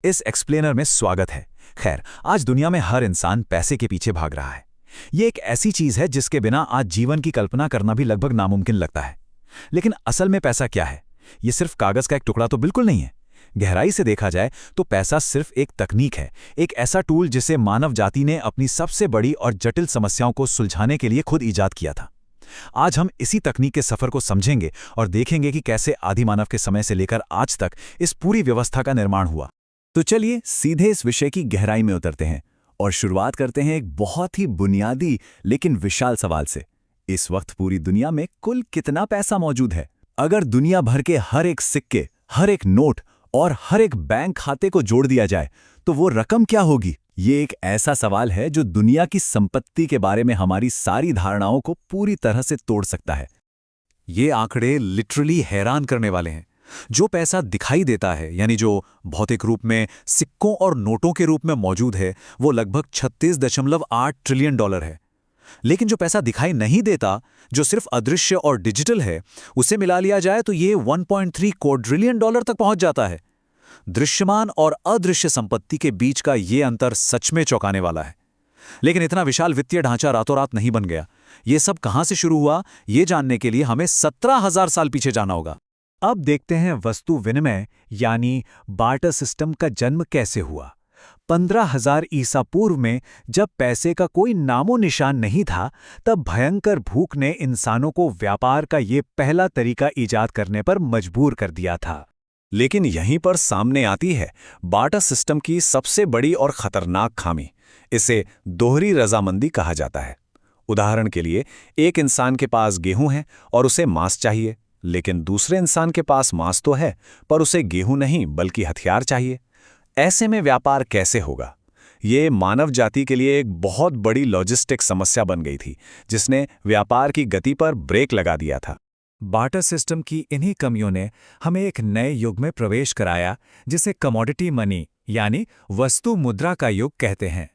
इस एक्सप्लेनर में स्वागत है। खैर, आज दुनिया में हर इंसान पैसे के पीछे भाग रहा है। ये एक ऐसी चीज है जिसके बिना आज जीवन की कल्पना करना भी लगभग नामुमकिन लगता है। लेकिन असल में पैसा क्या है? ये सिर्फ कागज का एक टुकड़ा तो बिल्कुल नहीं है। गहराई से देखा जाए तो पैसा सिर्फ एक तकनीक है, एक ऐसा टूल जिसे मानव जाति ने अपनी सबसे बड़ी और जटिल समस्याओं को सुलझाने के लिए खुद इजाद किया था। आज हम इसी तकनीक के सफर को समझेंगे और देखेंगे कि कैसे आदि मानव के समय से लेकर आज तक इस पूरी व्यवस्था का निर्माण हुआ। तो चलिए सीधे इस विषय की गहराई में उतरते हैं और शुरुआत करते हैं एक बहुत ही बुनियादी लेकिन विशाल सवाल से। इस वक्त पूरी दुनिया में कुल कितना पैसा मौजूद है? अगर दुनिया भर के हर एक सिक्के, हर एक नोट और हर एक बैंक खाते को जोड़ दिया जाए तो वो रकम क्या होगी? ये एक ऐसा सवाल है जो दुनिया की संपत्ति के बारे में हमारी सारी धारणाओं को पूरी तरह से तोड़ सकता है। ये आंकड़े लिटरली हैरान करने वाले हैं। जो पैसा दिखाई देता है, यानी जो भौतिक रूप में सिक्कों और नोटों के रूप में मौजूद है, वो लगभग 36.8 ट्रिलियन डॉलर है। लेकिन जो पैसा दिखाई नहीं देता, जो सिर्फ अदृश्य और डिजिटल है, उसे मिला लिया जाए तो ये 1.3 क्वाड्रिलियन डॉलर तक पहुंच जाता है। दृश्यमान और अदृश्य संपत्ति के बीच का ये अंतर सच में चौंकाने वाला है। लेकिन इतना विशाल वित्तीय ढांचा रातों रात नहीं बन गया। ये सब कहां से शुरू हुआ, ये जानने के लिए हमें 17,000 साल पीछे जाना होगा। अब देखते हैं वस्तु विनिमय यानी बार्टर सिस्टम का जन्म कैसे हुआ। 15,000 ईसा पूर्व में जब पैसे का कोई नामो निशान नहीं था, तब भयंकर भूख ने इंसानों को व्यापार का ये पहला तरीका ईजाद करने पर मजबूर कर दिया था। लेकिन यहीं पर सामने आती है बार्टर सिस्टम की सबसे बड़ी और खतरनाक खामी। इसे दोहरी रजामंदी कहा जाता है। उदाहरण के लिए, एक इंसान के पास गेहूं है और उसे मांस चाहिए, लेकिन दूसरे इंसान के पास मांस तो है पर उसे गेहूं नहीं बल्कि हथियार चाहिए। ऐसे में व्यापार कैसे होगा? ये मानव जाति के लिए एक बहुत बड़ी लॉजिस्टिक समस्या बन गई थी, जिसने व्यापार की गति पर ब्रेक लगा दिया था। बार्टर सिस्टम की इन्हीं कमियों ने हमें एक नए युग में प्रवेश कराया, जिसे कमोडिटी मनी यानी वस्तु मुद्रा का युग कहते हैं।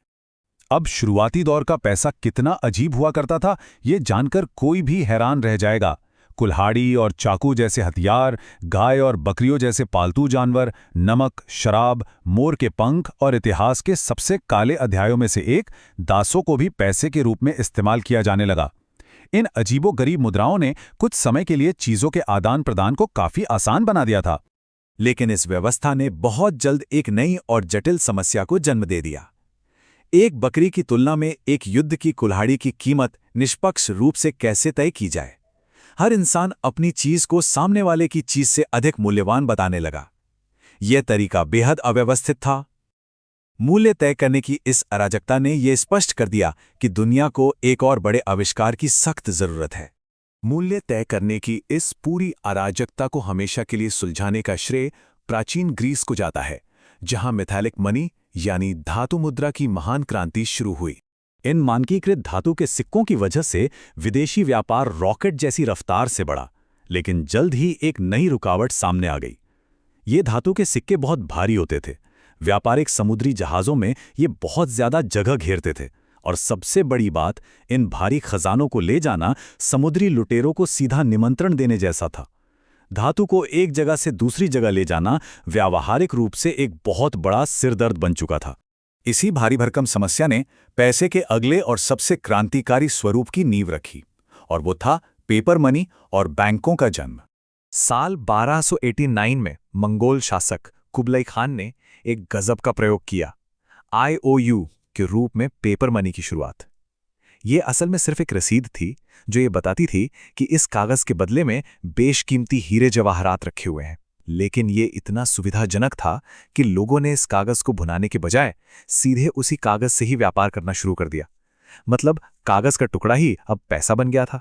अब शुरुआती दौर का पैसा कितना अजीब हुआ करता था, ये जानकर कोई भी हैरान रह जाएगा। कुल्हाड़ी और चाकू जैसे हथियार, गाय और बकरियों जैसे पालतू जानवर, नमक, शराब, मोर के पंख और इतिहास के सबसे काले अध्यायों में से एक, दासों को भी पैसे के रूप में इस्तेमाल किया जाने लगा। इन अजीबोगरीब मुद्राओं ने कुछ समय के लिए चीजों के आदान प्रदान को काफी आसान बना दिया था। लेकिन इस व्यवस्था ने बहुत जल्द एक नई और जटिल समस्या को जन्म दे दिया। एक बकरी की तुलना में एक युद्ध की कुल्हाड़ी की कीमत निष्पक्ष रूप से कैसे तय की जाए? हर इंसान अपनी चीज को सामने वाले की चीज से अधिक मूल्यवान बताने लगा। यह तरीका बेहद अव्यवस्थित था। मूल्य तय करने की इस अराजकता ने यह स्पष्ट कर दिया कि दुनिया को एक और बड़े आविष्कार की सख्त जरूरत है। मूल्य तय करने की इस पूरी अराजकता को हमेशा के लिए सुलझाने का श्रेय प्राचीन ग्रीस को जाता है, जहां मेथैलिक मनी यानी धातु मुद्रा की महान क्रांति शुरू हुई। इन मानकीकृत धातु के सिक्कों की वजह से विदेशी व्यापार रॉकेट जैसी रफ्तार से बढ़ा, लेकिन जल्द ही एक नई रुकावट सामने आ गई। ये धातु के सिक्के बहुत भारी होते थे। व्यापारिक समुद्री जहाज़ों में ये बहुत ज़्यादा जगह घेरते थे, और सबसे बड़ी बात, इन भारी खजानों को ले जाना समुद्री लुटेरों को सीधा निमंत्रण देने जैसा था। धातु को एक जगह से दूसरी जगह ले जाना व्यावहारिक रूप से एक बहुत बड़ा सिरदर्द बन चुका था। इसी भारी भरकम समस्या ने पैसे के अगले और सबसे क्रांतिकारी स्वरूप की नींव रखी, और वो था पेपर मनी और बैंकों का जन्म। साल 1289 में मंगोल शासक कुबलाई खान ने एक गजब का प्रयोग किया, IOU के रूप में पेपर मनी की शुरुआत। ये असल में सिर्फ एक रसीद थी जो ये बताती थी कि इस कागज के बदले में बेशकीमती हीरे जवाहरात रखे हुए हैं। लेकिन ये इतना सुविधाजनक था कि लोगों ने इस कागज को भुनाने के बजाय सीधे उसी कागज से ही व्यापार करना शुरू कर दिया। मतलब कागज का टुकड़ा ही अब पैसा बन गया था।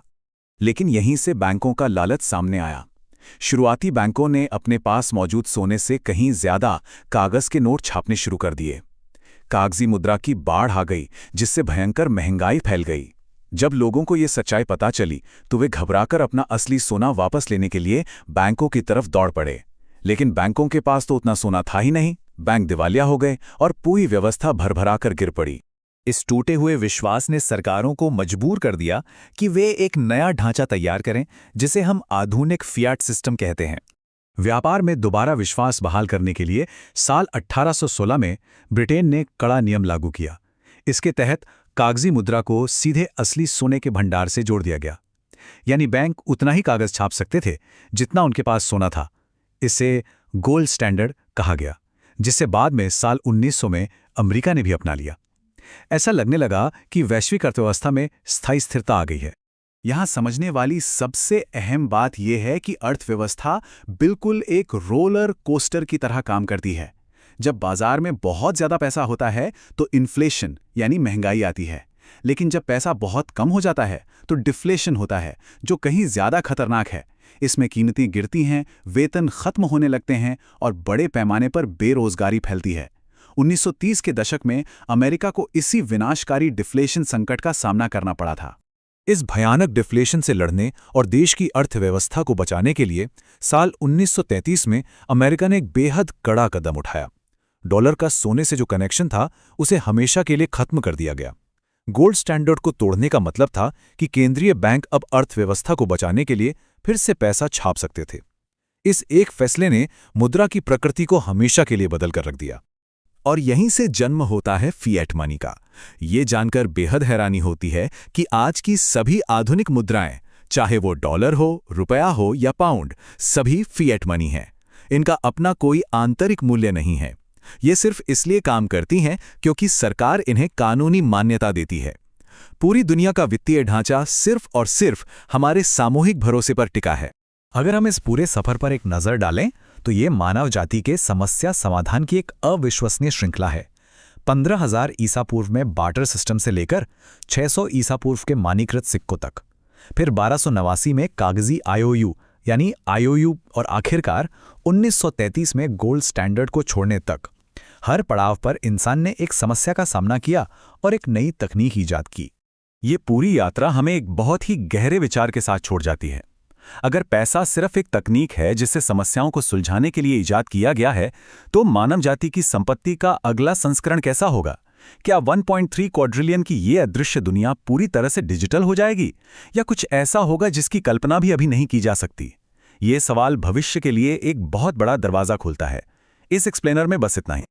लेकिन यहीं से बैंकों का लालच सामने आया। शुरुआती बैंकों ने अपने पास मौजूद सोने से कहीं ज्यादा कागज के नोट छापने शुरू कर दिए। कागजी मुद्रा की बाढ़ आ गई, जिससे भयंकर महंगाई फैल गई। जब लोगों को ये सच्चाई पता चली तो वे घबराकर अपना असली सोना वापस लेने के लिए बैंकों की तरफ दौड़ पड़े। लेकिन बैंकों के पास तो उतना सोना था ही नहीं। बैंक दिवालिया हो गए और पूरी व्यवस्था भरभराकर गिर पड़ी। इस टूटे हुए विश्वास ने सरकारों को मजबूर कर दिया कि वे एक नया ढांचा तैयार करें, जिसे हम आधुनिक फियाट सिस्टम कहते हैं। व्यापार में दोबारा विश्वास बहाल करने के लिए साल 1816 में ब्रिटेन ने कड़ा नियम लागू किया। इसके तहत कागजी मुद्रा को सीधे असली सोने के भंडार से जोड़ दिया गया, यानी बैंक उतना ही कागज छाप सकते थे जितना उनके पास सोना था। इसे गोल्ड स्टैंडर्ड कहा गया, जिसे बाद में साल 1900 में अमेरिका ने भी अपना लिया। ऐसा लगने लगा कि वैश्विक अर्थव्यवस्था में स्थायी स्थिरता आ गई है। यहाँ समझने वाली सबसे अहम बात यह है कि अर्थव्यवस्था बिल्कुल एक रोलर कोस्टर की तरह काम करती है। जब बाजार में बहुत ज्यादा पैसा होता है तो इन्फ्लेशन यानी महंगाई आती है, लेकिन जब पैसा बहुत कम हो जाता है तो डिफ्लेशन होता है, जो कहीं ज्यादा खतरनाक है। इसमें कीमतें गिरती हैं, वेतन खत्म होने लगते हैं और बड़े पैमाने पर बेरोजगारी फैलती है। 1930 के दशक में अमेरिका को इसी विनाशकारी डिफ्लेशन संकट का सामना करना पड़ा था। इस भयानक डिफ्लेशन से लड़ने और देश की अर्थव्यवस्था को बचाने के लिए साल 1933 में अमेरिका ने एक बेहद कड़ा कदम उठाया। डॉलर का सोने से जो कनेक्शन था उसे हमेशा के लिए खत्म कर दिया गया। गोल्ड स्टैंडर्ड को तोड़ने का मतलब था कि केंद्रीय बैंक अब अर्थव्यवस्था को बचाने के लिए फिर से पैसा छाप सकते थे। इस एक फैसले ने मुद्रा की प्रकृति को हमेशा के लिए बदल कर रख दिया। और यहीं से जन्म होता है फिएट मनी का। ये जानकर बेहद हैरानी होती है कि आज की सभी आधुनिक मुद्राएं, चाहे वो डॉलर हो, रुपया हो या पाउंड, सभी फिएट मनी हैं। इनका अपना कोई आंतरिक मूल्य नहीं है। ये सिर्फ इसलिए काम करती हैं क्योंकि सरकार इन्हें कानूनी मान्यता देती है। पूरी दुनिया का वित्तीय ढांचा सिर्फ और सिर्फ हमारे सामूहिक भरोसे पर टिका है। अगर हम इस पूरे सफर पर एक नज़र डालें तो ये मानव जाति के समस्या समाधान की एक अविश्वसनीय श्रृंखला है। 15,000 ईसा पूर्व में बार्टर सिस्टम से लेकर 600 ईसा पूर्व के मानीकृत सिक्कों तक, फिर 1289 में कागजी आईओयू और आखिरकार 1933 में गोल्ड स्टैंडर्ड को छोड़ने तक, हर पड़ाव पर इंसान ने एक समस्या का सामना किया और एक नई तकनीक ईजाद की। ये पूरी यात्रा हमें एक बहुत ही गहरे विचार के साथ छोड़ जाती है। अगर पैसा सिर्फ एक तकनीक है जिसे समस्याओं को सुलझाने के लिए इजाद किया गया है, तो मानव जाति की संपत्ति का अगला संस्करण कैसा होगा? क्या 1.3 क्वाड्रिलियन की ये अदृश्य दुनिया पूरी तरह से डिजिटल हो जाएगी, या कुछ ऐसा होगा जिसकी कल्पना भी अभी नहीं की जा सकती? ये सवाल भविष्य के लिए एक बहुत बड़ा दरवाजा खोलता है। इस एक्सप्लेनर में बस इतना ही।